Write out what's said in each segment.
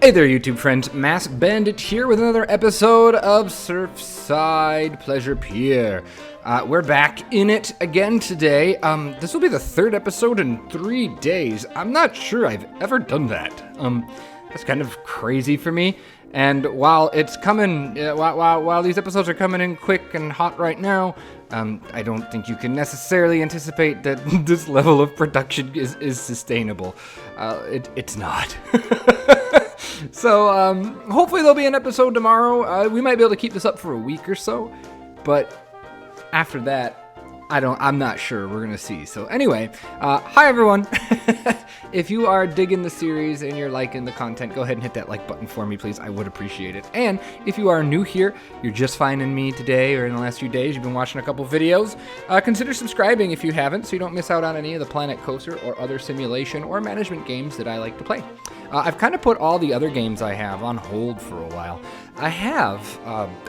Hey there, YouTube friends. Mass Bandit here with another episode of Surfside Pleasure Pier. We're back in it again today. This will be the third episode in 3 days. I'm not sure I've ever done that. That's kind of crazy for me. And while it's coming, while these episodes are coming in quick and hot right now, I don't think you can necessarily anticipate that this level of production is sustainable. It's not. So, hopefully there'll be an episode tomorrow. We might be able to keep this up for a week or so, but after that, I'm not sure. We're gonna see. So anyway, hi everyone. If you are digging the series and you're liking the content, go ahead and hit that like button for me, please. I would appreciate it. And if you are new here, you're just finding me today or in the last few days, you've been watching a couple videos, consider subscribing if you haven't so you don't miss out on any of the Planet Coaster or other simulation or management games that I like to play. I've kind of put all the other games I have on hold for a while. I have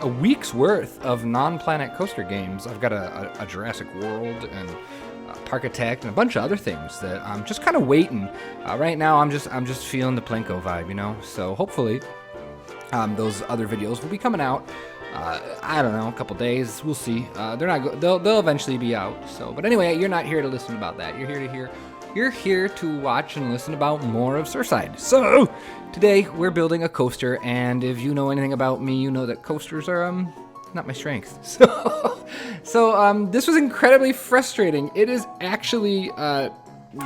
a week's worth of non-Planet Coaster games. I've got a Jurassic World and Park Attack and a bunch of other things that I'm just kind of waiting. Right now, I'm just feeling the Plinko vibe, you know. So hopefully, those other videos will be coming out. I don't know, a couple days. We'll see. They'll eventually be out. So, but anyway, you're not here to listen about that. You're here to watch and listen about more of Surfside. So, today we're building a coaster, and if you know anything about me, you know that coasters are not my strength. So this was incredibly frustrating. It is actually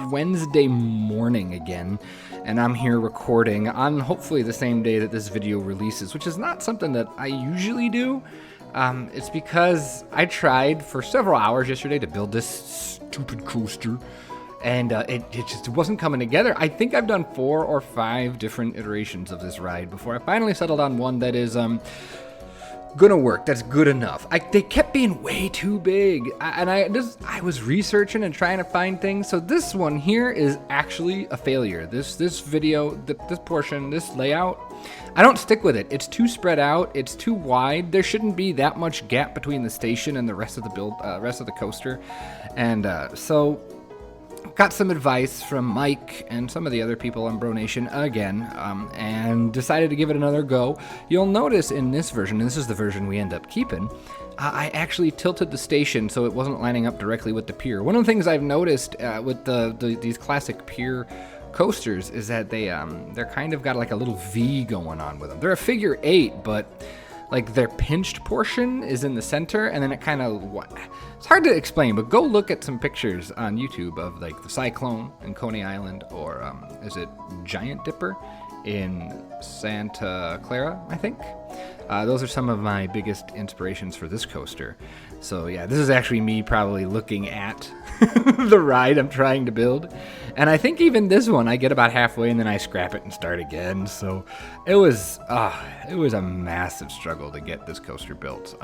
Wednesday morning again, and I'm here recording on hopefully the same day that this video releases, which is not something that I usually do. It's because I tried for several hours yesterday to build this stupid coaster, and it just wasn't coming together. I think I've done 4 or 5 different iterations of this ride before I finally settled on one that is gonna work. That's good enough. They kept being way too big, and I was researching and trying to find things. So this one here is actually a failure. This video, this portion, this layout, I don't stick with it. It's too spread out. It's too wide. There shouldn't be that much gap between the station and the rest of the rest of the coaster, and so. Got some advice from Mike and some of the other people on Bro Nation again, and decided to give it another go. You'll notice in this version, and this is the version we end up keeping, I actually tilted the station so it wasn't lining up directly with the pier. One of the things I've noticed with these classic pier coasters is that they're kind of got like a little V going on with them. They're a figure 8, but like their pinched portion is in the center, and then it kind of, it's hard to explain, but go look at some pictures on YouTube of like the Cyclone in Coney Island, or is it Giant Dipper in Santa Clara, I think. Those are some of my biggest inspirations for this coaster. So yeah, this is actually me probably looking at the ride I'm trying to build. And I think even this one, I get about halfway and then I scrap it and start again. So it was a massive struggle to get this coaster built.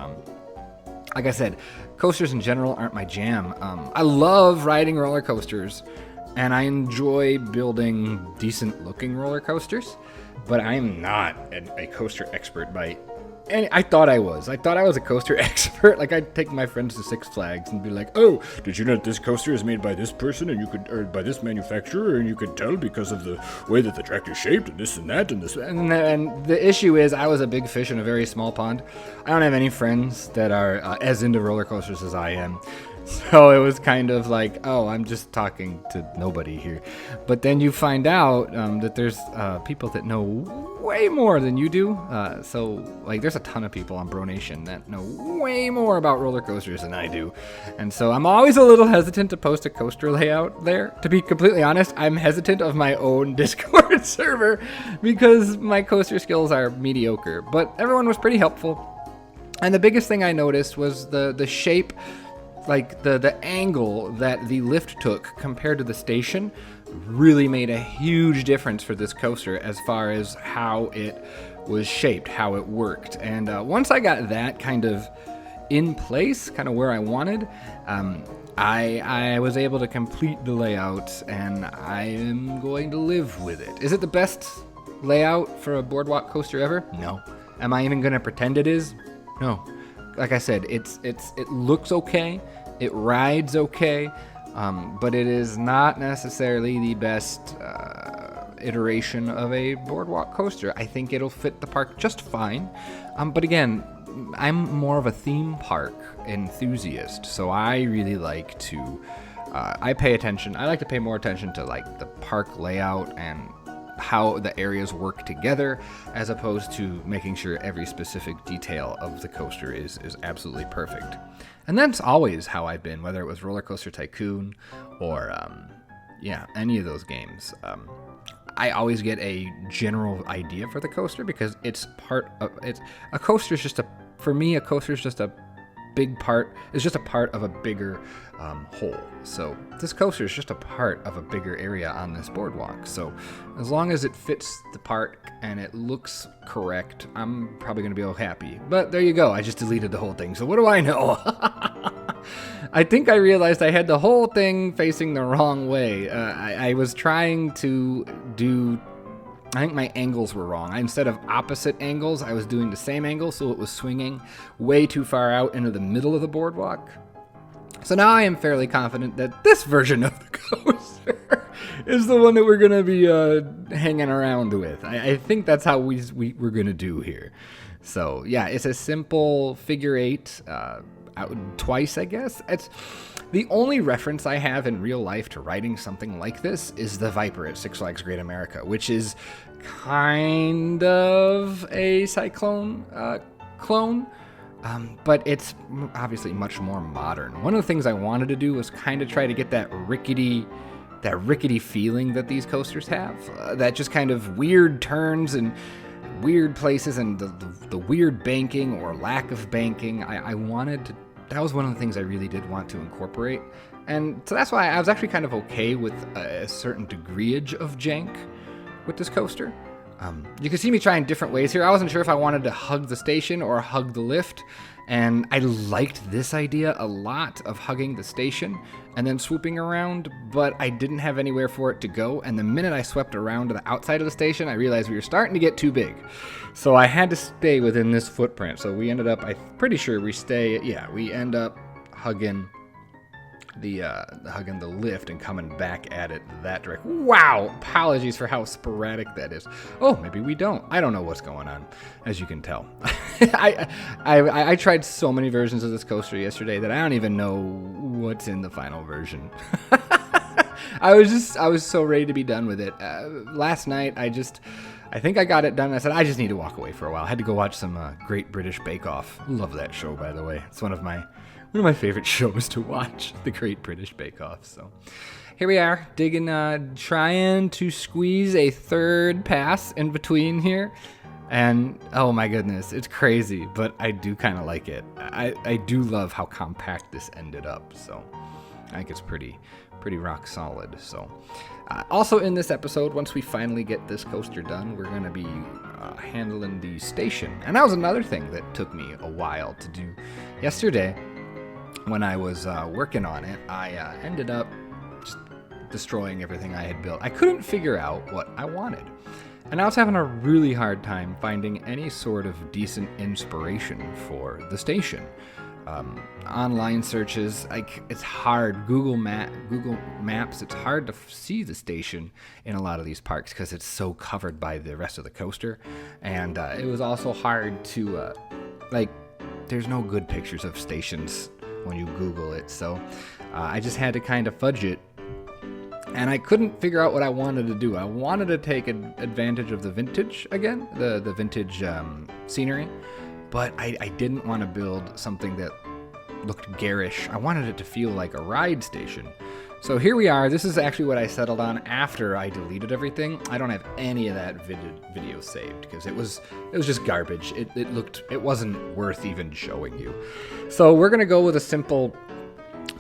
Like I said, coasters in general aren't my jam. I love riding roller coasters, and I enjoy building decent looking roller coasters, but I'm not a coaster expert by. And I thought I was a coaster expert. Like, I'd take my friends to Six Flags and be like, "Oh, did you know that this coaster is made by this person and or by this manufacturer, and you could tell because of the way that the track is shaped and this and that and this." And the issue is, I was a big fish in a very small pond. I don't have any friends that are as into roller coasters as I am. So it was kind of like, oh, I'm just talking to nobody here. But then you find out that there's people that know way more than you do. So like, there's a ton of people on Bro Nation that know way more about roller coasters than I do. And so I'm always a little hesitant to post a coaster layout there. To be completely honest, I'm hesitant of my own Discord server because my coaster skills are mediocre. But everyone was pretty helpful. And the biggest thing I noticed was the shape. Like the angle that the lift took compared to the station really made a huge difference for this coaster as far as how it was shaped, how it worked. And once I got that kind of in place, kind of where I wanted, I was able to complete the layout, and I am going to live with it. Is it the best layout for a boardwalk coaster ever? No. Am I even going to pretend it is? No. Like I said, it looks okay, it rides okay, but it is not necessarily the best iteration of a boardwalk coaster. I think it'll fit the park just fine. But again, I'm more of a theme park enthusiast, so I really like to, I like to pay more attention to like the park layout and how the areas work together, as opposed to making sure every specific detail of the coaster is absolutely perfect. And that's always how I've been, whether it was RollerCoaster Tycoon or, any of those games. I always get a general idea for the coaster because a coaster is just a big part, is just a part of a bigger whole. So this coaster is just a part of a bigger area on this boardwalk. So as long as it fits the park and it looks correct, I'm probably going to be happy. But there you go. I just deleted the whole thing. So what do I know? I think I realized I had the whole thing facing the wrong way. I was trying to do... I think my angles were wrong. Instead of opposite angles, I was doing the same angle, so it was swinging way too far out into the middle of the boardwalk. So now I am fairly confident that this version of the coaster is the one that we're going to be hanging around with. I think that's how we're going to do here. So yeah, it's a simple figure eight, out twice, I guess. It's the only reference I have in real life to riding something like this is the Viper at Six Flags Great America, which is kind of a Cyclone clone, but it's obviously much more modern. One of the things I wanted to do was kind of try to get that rickety feeling that these coasters have, that just kind of weird turns and weird places and the weird banking or lack of banking. I wanted to, that was one of the things I really did want to incorporate. And so that's why I was actually kind of okay with a certain degreeage of jank with this coaster. You can see me trying different ways here. I wasn't sure if I wanted to hug the station or hug the lift. And I liked this idea a lot of hugging the station and then swooping around, but I didn't have anywhere for it to go. And the minute I swept around to the outside of the station, I realized we were starting to get too big. So I had to stay within this footprint. So we ended up, I'm pretty sure we end up hugging the lift and coming back at it that direction. Wow! Apologies for how sporadic that is. Oh, maybe we don't. I don't know what's going on, as you can tell. I tried so many versions of this coaster yesterday that I don't even know what's in the final version. I was so ready to be done with it. Last night, I think I got it done. I said, I just need to walk away for a while. I had to go watch some Great British Bake Off. Love that show, by the way. It's one of my favorite shows to watch, the Great British Bake Off. So here we are, digging, trying to squeeze a third pass in between here. And oh my goodness, it's crazy, but I do kind of like it. I do love how compact this ended up. So I think it's pretty rock solid. So also in this episode, once we finally get this coaster done, we're going to be handling the station. And that was another thing that took me a while to do. Yesterday, when I was working on it, I ended up just destroying everything I had built. I couldn't figure out what I wanted. And I was having a really hard time finding any sort of decent inspiration for the station. Online searches, it's hard. Google Maps, it's hard to see the station in a lot of these parks because it's so covered by the rest of the coaster. And it was also hard to, there's no good pictures of stations when you Google it, so I just had to kind of fudge it, and I couldn't figure out what I wanted to do. I wanted to take advantage of the vintage again, the vintage scenery, but I didn't want to build something that looked garish. I wanted it to feel like a ride station. So here we are. This is actually what I settled on after I deleted everything. I don't have any of that video saved because it was just garbage. It wasn't worth even showing you. So we're gonna go with a simple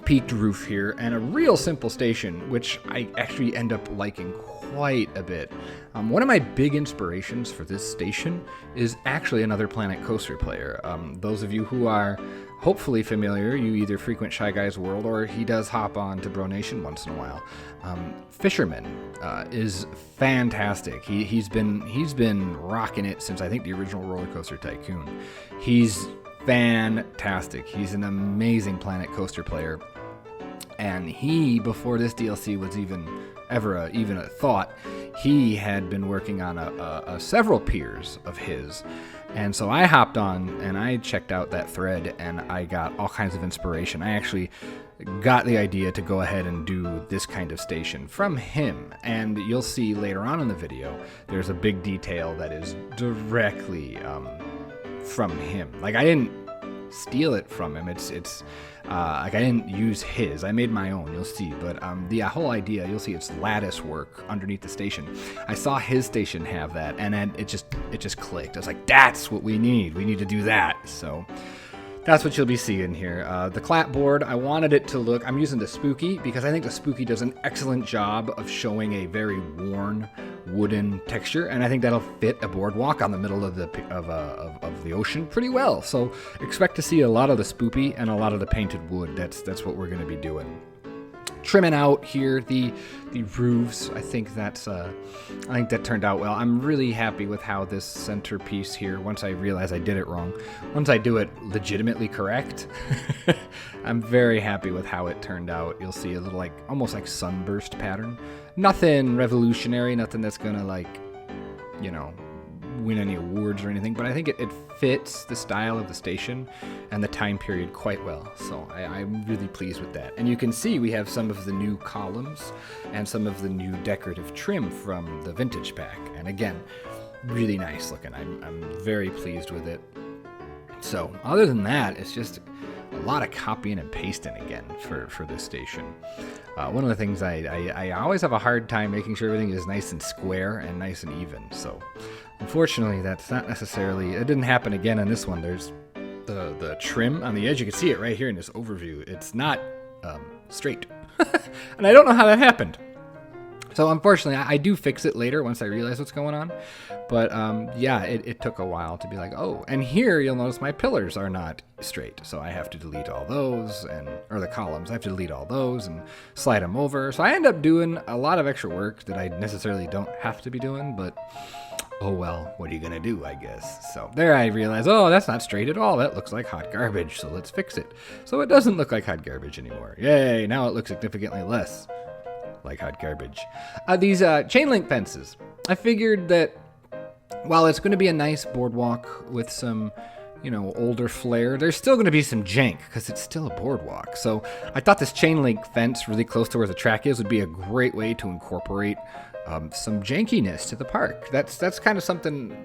peaked roof here and a real simple station, which I actually end up liking quite a bit. One of my big inspirations for this station is actually another Planet Coaster player. Those of you who are hopefully familiar, you either frequent Shy Guy's World or he does hop on to Bro Nation once in a while. Fisherman is fantastic. He's been rocking it since I think the original RollerCoaster Tycoon. He's fantastic. He's an amazing Planet Coaster player. And he, before this DLC was even a thought, he had been working on several piers of his. And so I hopped on and I checked out that thread and I got all kinds of inspiration. I actually got the idea to go ahead and do this kind of station from him. And you'll see later on in the video, there's a big detail that is directly from him. Like, I didn't steal it from him. It's like I didn't use his. I made my own, you'll see. But the whole idea, you'll see it's lattice work underneath the station. I saw his station have that, and then it just clicked. I was like, that's what we need. We need to do that. So that's what you'll be seeing here. The clapboard, I wanted it to look, I'm using the Spooky because I think the Spooky does an excellent job of showing a very worn wooden texture, and I think that'll fit a boardwalk on the middle of the ocean pretty well. So expect to see a lot of the spoopy and a lot of the painted wood. That's what we're going to be doing. Trimming out here the roofs. I think that turned out well. I'm really happy with how this centerpiece here, once I realize I did it wrong, once I do it legitimately correct, I'm very happy with how it turned out. You'll see a little almost like sunburst pattern. Nothing revolutionary, nothing that's gonna win any awards or anything, but I think it fits the style of the station and the time period quite well. So I'm really pleased with that. And you can see we have some of the new columns and some of the new decorative trim from the vintage pack. And again, really nice looking. I'm very pleased with it. So other than that, it's just a lot of copying and pasting again for this station. One of the things I always have a hard time making sure everything is nice and square and nice and even. So unfortunately, that's not necessarily, it didn't happen again on this one. There's the trim on the edge. You can see it right here in this overview. It's not straight. And I don't know how that happened. So unfortunately, I do fix it later once I realize what's going on. But yeah, it took a while to be like, oh, and here you'll notice my pillars are not straight. So I have to delete all those, or the columns, I have to delete all those and slide them over. So I end up doing a lot of extra work that I necessarily don't have to be doing, but oh well, what are you gonna do, I guess. So there I realized, oh, that's not straight at all. That looks like hot garbage, so let's fix it. So it doesn't look like hot garbage anymore. Yay, now it looks significantly less like hot garbage. These chain link fences. I figured that while it's going to be a nice boardwalk with some, older flair, there's still going to be some jank because it's still a boardwalk. So I thought this chain link fence really close to where the track is would be a great way to incorporate some jankiness to the park. That's kind of something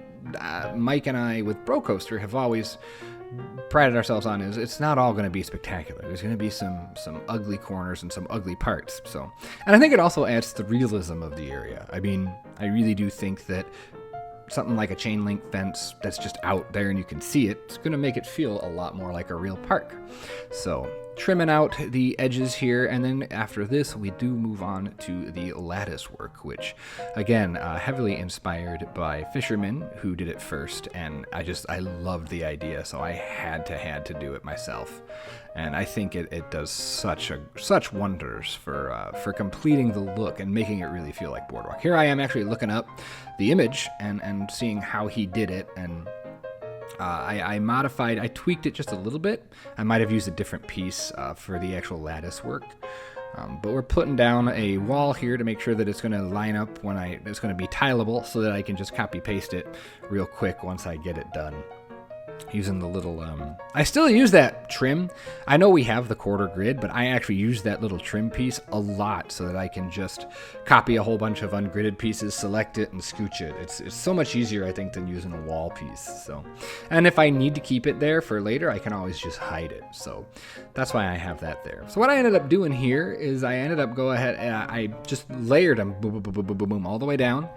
Mike and I with RollerCoaster have always prided ourselves on. Is it's not all going to be spectacular. There's going to be some ugly corners and some ugly parts. So, and I think it also adds to the realism of the area. I mean, I really do think that something like a chain link fence that's just out there and you can see it, it's going to make it feel a lot more like a real park. So trimming out the edges here, and then after this we do move on to the lattice work, which again heavily inspired by Fisherman, who did it first, and I loved the idea, so I had to do it myself. And I think it does such wonders for completing the look and making it really feel like boardwalk. Here I am actually looking up the image and seeing how he did it, and I tweaked it just a little bit. I might have used a different piece for the actual lattice work. But we're putting down a wall here to make sure that it's going to line up it's going to be tileable so that I can just copy paste it real quick once I get it done. Using the little, I still use that trim. I know we have the quarter grid, but I actually use that little trim piece a lot so that I can just copy a whole bunch of ungridded pieces, select it, and scooch it. It's so much easier, I think, than using a wall piece. So, and if I need to keep it there for later, I can always just hide it. So that's why I have that there. So what I ended up doing here is I ended up I just layered them boom, boom, boom, boom, boom, boom, all the way down,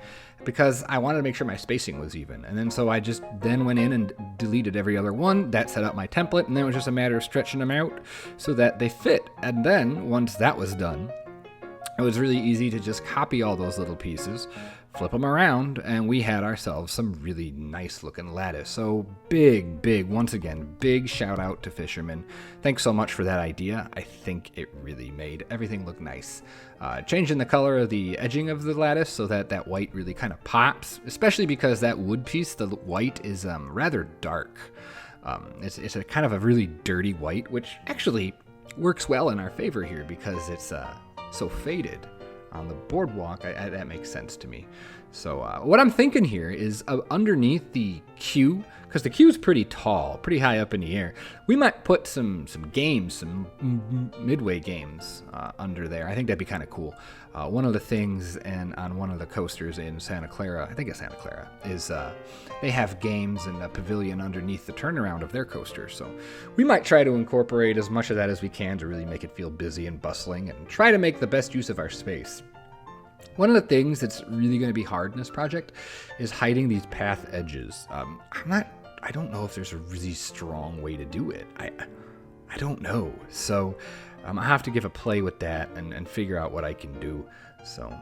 because I wanted to make sure my spacing was even. And then so I just then went in and deleted every other one. That set up my template, and then it was just a matter of stretching them out so that they fit. And then once that was done, it was really easy to just copy all those little pieces, flip them around, and we had ourselves some really nice looking lattice. So once again, big shout out to Fisherman. Thanks so much for that idea. I think it really made everything look nice. Changing the color of the edging of the lattice so that white really kind of pops, especially because that wood piece, the white, is rather dark. It's a kind of a really dirty white, which actually works well in our favor here because it's so faded. On the boardwalk, that makes sense to me. So what I'm thinking here is underneath the queue, because the queue is pretty tall, pretty high up in the air, we might put some games, some midway games under there. I think that'd be kind of cool. One of the things on one of the coasters in Santa Clara, I think it's Santa Clara, is they have games in a pavilion underneath the turnaround of their coaster. So we might try to incorporate as much of that as we can to really make it feel busy and bustling and try to make the best use of our space. One of the things that's really going to be hard in this project is hiding these path edges. I don't know if there's a really strong way to do it. I don't know. So I have to give a play with that and figure out what I can do. So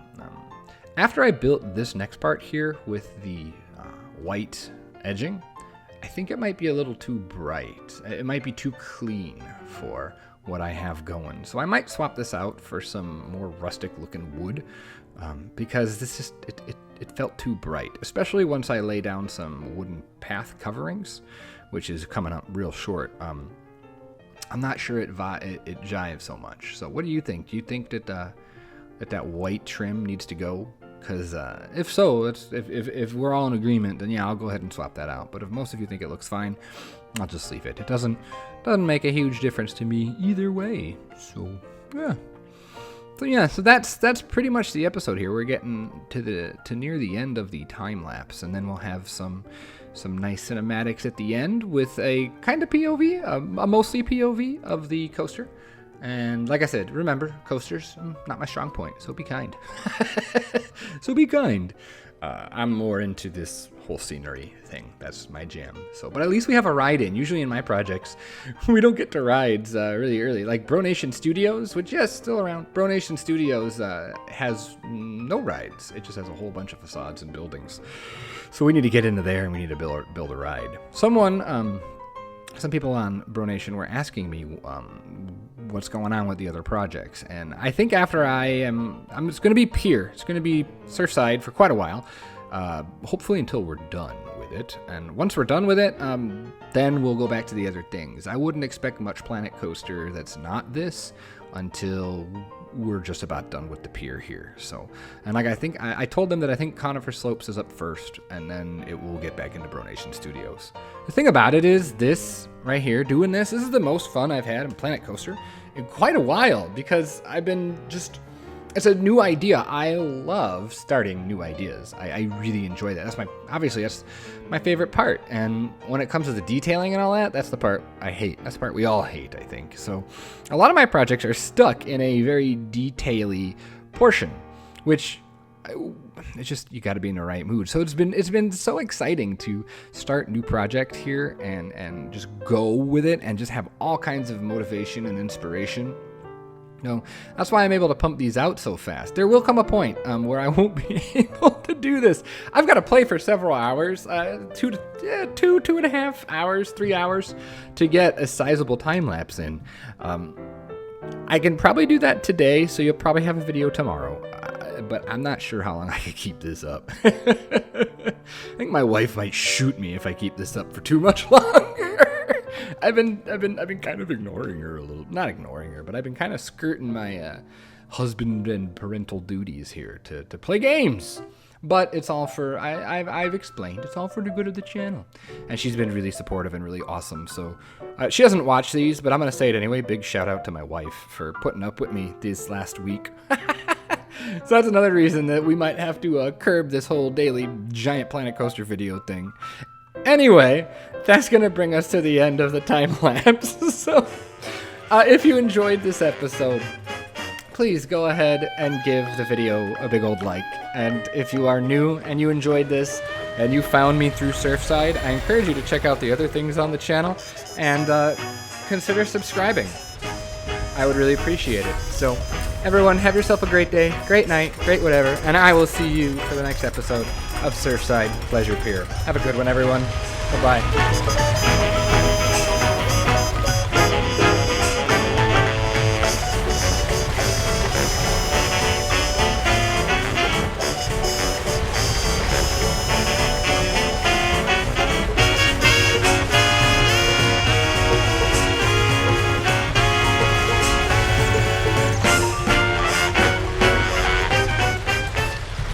after I built this next part here with the white edging, I think it might be a little too bright. It might be too clean for what I have going. So I might swap this out for some more rustic looking wood because this just, it felt too bright, especially once I lay down some wooden path coverings, which is coming up real short. I'm not sure it jives so much. So what do you think? Do you think that that white trim needs to go? Because if so, if we're all in agreement, then yeah, I'll go ahead and swap that out. But if most of you think it looks fine, I'll just leave it. It doesn't make a huge difference to me either way. So yeah. So that's pretty much the episode here. We're getting to near the end of the time lapse, and then we'll have some nice cinematics at the end with a kind of POV, a mostly POV of the coaster. And like I said, remember, coasters, not my strong point, so be kind. So be kind. I'm more into this whole scenery thing. That's my jam. But at least we have a ride in. Usually in my projects, we don't get to rides really early. Like Bronation Studios, which, yes, still around. Bronation Studios has no rides. It just has a whole bunch of facades and buildings. So we need to get into there and we need to build a ride. Some people on Bronation were asking me what's going on with the other projects, and I think after it's going to be Pier. It's going to be Surfside for quite a while, hopefully until we're done with it. And once we're done with it, then we'll go back to the other things. I wouldn't expect much Planet Coaster that's not this until we're just about done with the pier here. So, and like I told them that I think Conifer Slopes is up first, and then it will get back into Bronation Studios. The thing about it is this right here, doing this is the most fun I've had in Planet Coaster in quite a while, because I've been it's a new idea. I love starting new ideas. I really enjoy that. That's my favorite part. And when it comes to the detailing and all that, that's the part I hate. That's the part we all hate, I think. So a lot of my projects are stuck in a very detail-y portion, which it's just, you got to be in the right mood. So it's been so exciting to start a new project here and just go with it and just have all kinds of motivation and inspiration. No, that's why I'm able to pump these out so fast. There will come a point where I won't be able to do this. I've got to play for several hours, 2.5 hours, 3 hours to get a sizable time lapse in. I can probably do that today, so you'll probably have a video tomorrow. But I'm not sure how long I can keep this up. I think my wife might shoot me if I keep this up for too much longer. I've been kind of ignoring her a little. Not ignoring her, but I've been kind of skirting my husband and parental duties here to play games. But it's all for, I've explained, it's all for the good of the channel. And she's been really supportive and really awesome. So she doesn't watch these, but I'm going to say it anyway. Big shout out to my wife for putting up with me this last week. So that's another reason that we might have to curb this whole daily giant Planet Coaster video thing. Anyway, that's going to bring us to the end of the time lapse. So if you enjoyed this episode, please go ahead and give the video a big old like. And if you are new and you enjoyed this and you found me through Surfside, I encourage you to check out the other things on the channel and consider subscribing. I would really appreciate it. So everyone, have yourself a great day, great night, great whatever, and I will see you for the next episode of Surfside Pleasure Pier. Have a good one, everyone. Bye-bye.